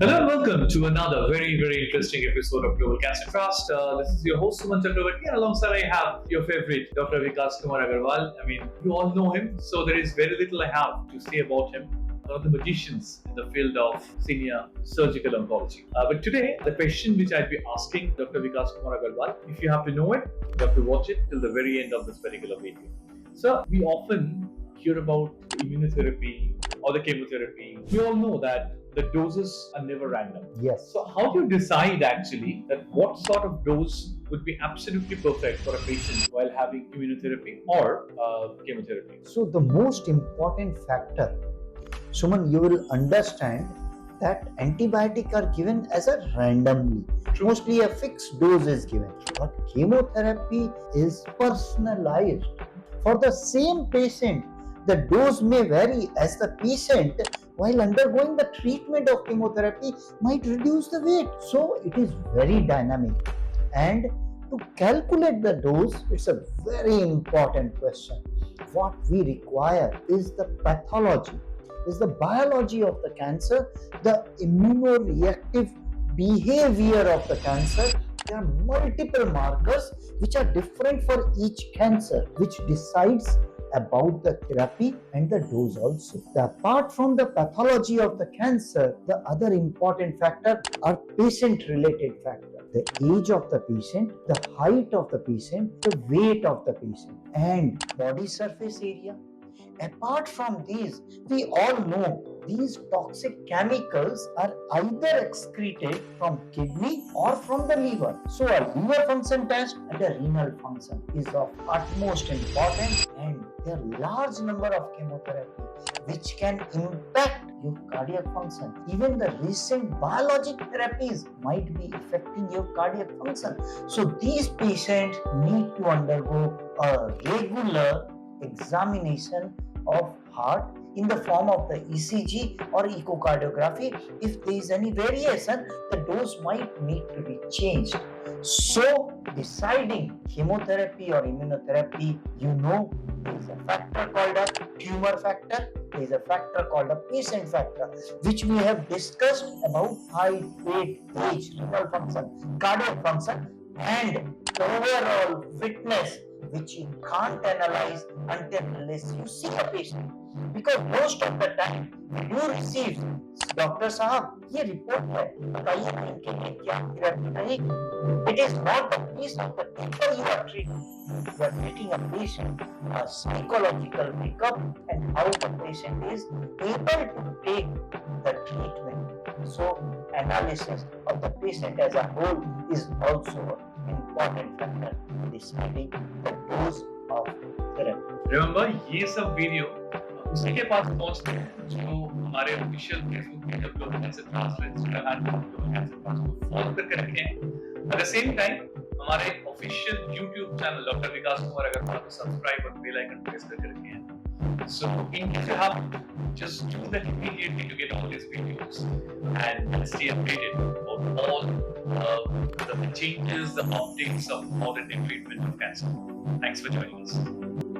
Hello and welcome to another very interesting episode of Global Cancer Trust. This is your host Suman Chakravarti, and alongside I have your favorite Dr. Vikash Kumar Agarwal. I mean, you all know him, so there is very little I have to say about him. One of the magicians in the field of senior surgical oncology. But today, the question which I'd be asking Dr. Vikash Kumar Agarwal, if you have to know it, you have to watch it till the very end of this particular video. So, we often hear about immunotherapy or the chemotherapy. We all know that the doses are never random. Yes. So how do you decide actually that what sort of dose would be absolutely perfect for a patient while having immunotherapy or chemotherapy? So the most important factor, Suman, you will understand that antibiotics are given as a randomly. True. Mostly a fixed dose is given. But chemotherapy is personalized. For the same patient, the dose may vary as the patient while undergoing the treatment of chemotherapy might reduce the weight. So it is very dynamic. And to calculate the dose, it's a very important question. What we require is the pathology, is the biology of the cancer, the immunoreactive behavior of the cancer. There are multiple markers which are different for each cancer, which decides about the therapy and the dose also. Apart from the pathology of the cancer, the other important factor are patient-related factors. The age of the patient, the height of the patient, the weight of the patient, and body surface area. Apart from these, we all know these toxic chemicals are either excreted from kidney or from the liver. So a liver function test and a renal function is of utmost importance, and there are large number of chemotherapy which can impact your cardiac function. Even the recent biologic therapies might be affecting your cardiac function. So these patients need to undergo a regular examination of heart in the form of the ECG or echocardiography. If there is any variation, the dose might need to be changed. So deciding chemotherapy or immunotherapy, there is a factor called a tumor factor, there is a factor called a patient factor, which we have discussed about height, weight, age, renal function, cardiac function, and overall fitness, which you can't analyze unless you see a patient. Because most of the time you receive, doctor साहब ये report है, बताइए ना इनके लिए क्या therapy रहेगी. It is not the case of the people you are treating. You are treating a patient, a psychological makeup, and how the patient is able to take the treatment. So analysis of the patient as a whole is also an important factor in deciding the dose of therapy. Remember, ये सब video उसी के पास पहुंचते हैं जो हमारे official Facebook page पर global cancer trust, Instagram पर ग्लोबल कैंसर ट्रस्ट को फॉलो करके रखे हैं. एट द सेम टाइम हमारे ऑफिशियल यूट्यूब चैनल डॉक्टर विकास कुमार अग्रवाल को सब्सक्राइब और बेल आइकन प्रेस करके रखे हैं. So in case you have, just do that immediately to get all these videos and stay updated about all the changes, the updates of modern day treatment of cancer. Thanks for joining us.